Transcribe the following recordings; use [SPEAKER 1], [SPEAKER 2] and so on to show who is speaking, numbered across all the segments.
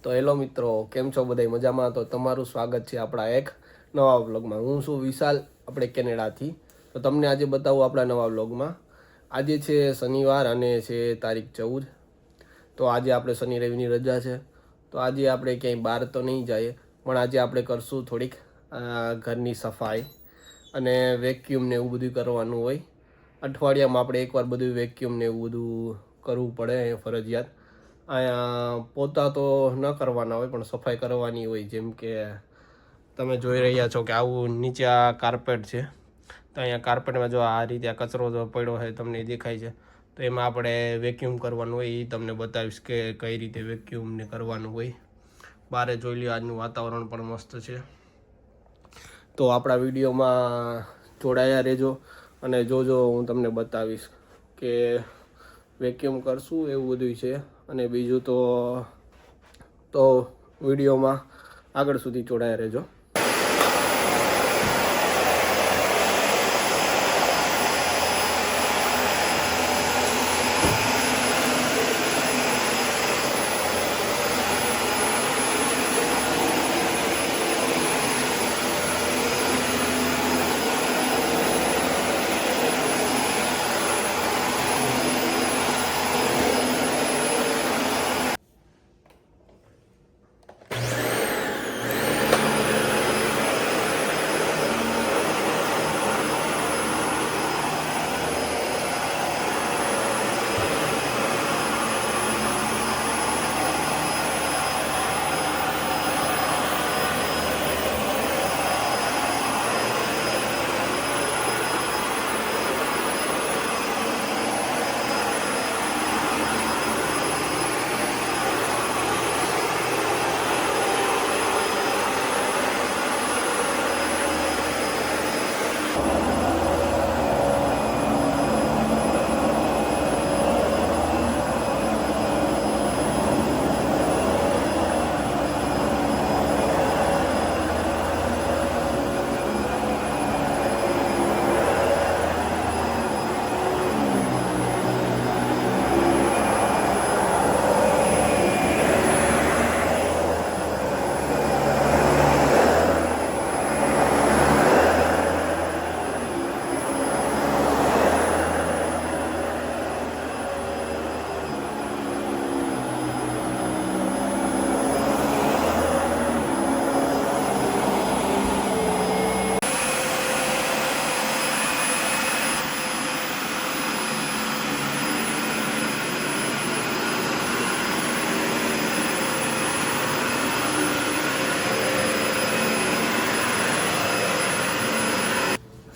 [SPEAKER 1] તો હેલો મિત્રો, કેમ છો બધાય મજામાં? તો તમારું સ્વાગત છે આપણા એક નવા વ્લોગમાં. હું છું વિશાલ, આપણે કેનેડાથી. તો તમને આજે બતાવું આપણા નવા વ્લોગમાં. આજે છે શનિવાર અને છે તારીખ 14. તો આજે આપણે શનિ રવિની રજા છે. તો આજે આપણે ક્યાંય બહાર તો નહીં જઈએ, પણ આજે આપણે કરશું થોડીક ઘરની સફાઈ અને વેક્યુમ ને એવું બધું કરવાનું હોય. અઠવાડિયામાં આપણે એકવાર બધું વેક્યુમ ને એવું બધું કરવું પડે ફરજિયાત. અહીંયા પોતા તો ન કરવાના હોય પણ સફાઈ કરવાની હોય. જેમ કે તમે જોઈ રહ્યા છો કે આવું નીચે આ કાર્પેટ છે, તો અહીંયા કાર્પેટમાં જો આ રીતે આ કચરો જો પડ્યો હોય તમને દેખાય છે, તો એમાં આપણે વેક્યુમ કરવાનું હોય. એ તમને બતાવીશ કે કઈ રીતે વેક્યુમ ને કરવાનું હોય. બહારે જોઈ લ્યો, આજનું વાતાવરણ પણ મસ્ત છે. તો આપણા વિડીયોમાં જોડાયા રહેજો અને જોજો, હું તમને બતાવીશ કે વેક્યુમ કરશું એવું બધું છે. અને બીજું તો વિડીયોમાં આગળ સુધી જોડાયા રહેજો.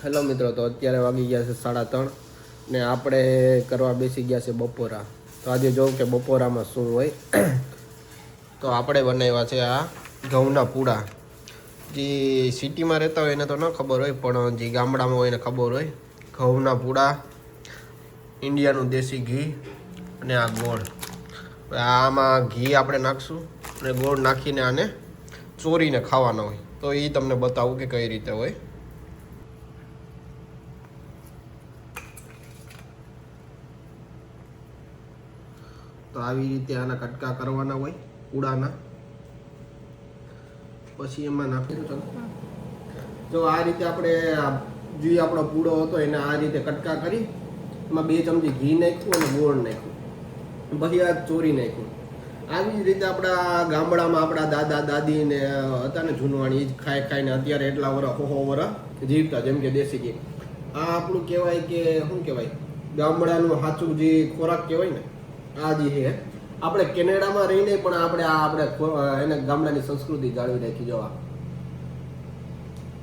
[SPEAKER 1] હેલો મિત્રો, તો અત્યારે વાગી ગયા છે 3:30 ને આપણે કરવા બેસી ગયા છે બપોરા. તો આજે જોઉં કે બપોરામાં શું હોય. તો આપણે બનાવ્યા છે આ ઘઉંના પૂડા. જે સિટીમાં રહેતા હોય એને તો ન ખબર હોય, પણ જે ગામડામાં હોય એને ખબર હોય. ઘઉંના પૂડા, ઇન્ડિયાનું દેશી ઘી અને આ ગોળ. આમાં ઘી આપણે નાખશું અને ગોળ નાખીને આને ચોરીને ખાવાના હોય. તો એ તમને બતાવું કે કઈ રીતે હોય. તો આવી રીતે આના કટકા કરવાના હોય પૂડાના. પછી એમાં નાખીશું. જો આ રીતે આપણે જે આપણો પૂડો હતો એને આ રીતે કટકા કરી એમાં 2 ચમચી ઘી નાખ્યું અને ગોળ નાખ્યું, પછી આ ચોરી નાખ્યું. આવી જ રીતે આપણા ગામડામાં આપણા દાદા દાદી ને હતા ને જૂનવાણી, એ જ ખાઈને અત્યારે એટલા વર્ષ જીવતા. જેમ કે દેશી ઘી આ આપણું કહેવાય કે શું કહેવાય, ગામડાનું સાચું જે ખોરાક કહેવાય ને આ જે છે. આપણે કેનેડામાં રહીને પણ આપણે એને ગામડાની સંસ્કૃતિ જાળવી રાખી. જોવા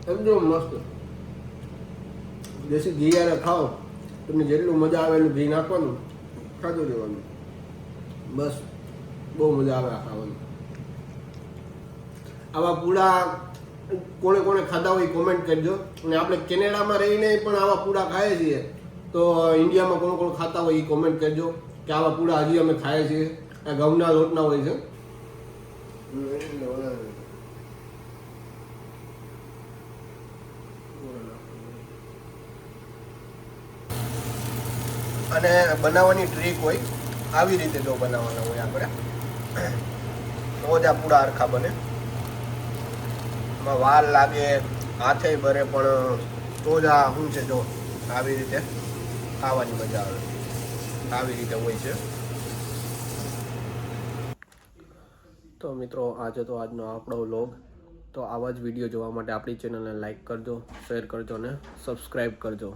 [SPEAKER 1] સમજો, મસ્ત દેશી ઘી યારે ખાઓ, તમને જેટલું મજા આવે એટલું ઘી નાખવાનું, ખાતું રહેવાનું, બસ બહુ મજા આવે આ ખાવાનું. આવા પૂડા કોણે કોણે ખાધા હોય કોમેન્ટ કરજો. અને આપણે કેનેડામાં રહીને પણ આવા પૂડા ખાઈએ છીએ, તો ઇન્ડિયામાં કોણ કોણ ખાતા હોય એ કોમેન્ટ કરજો કે આવા પૂડા હજી અમે ખાઈએ છીએ. આ ઘઉંના લોટના હોય છે. અને બનાવવાની ટ્રીક હોય આવી રીતે જો બનાવવાના હોય આપણે. તો જ આ પૂડા હરખા બને. એમાં વાર લાગે, હાથે બરે, પણ તો જ આ શું છે જો આવી રીતે ખાવાની મજા આવે. આવી રીતે હોય છે. તો મિત્રો આજે તો આજનો આપણો વ્લોગ. તો આવા જ વિડીયો જોવા માટે આપણી ચેનલને લાઈક કરજો, શેર કરજો અને સબસ્ક્રાઈબ કરજો.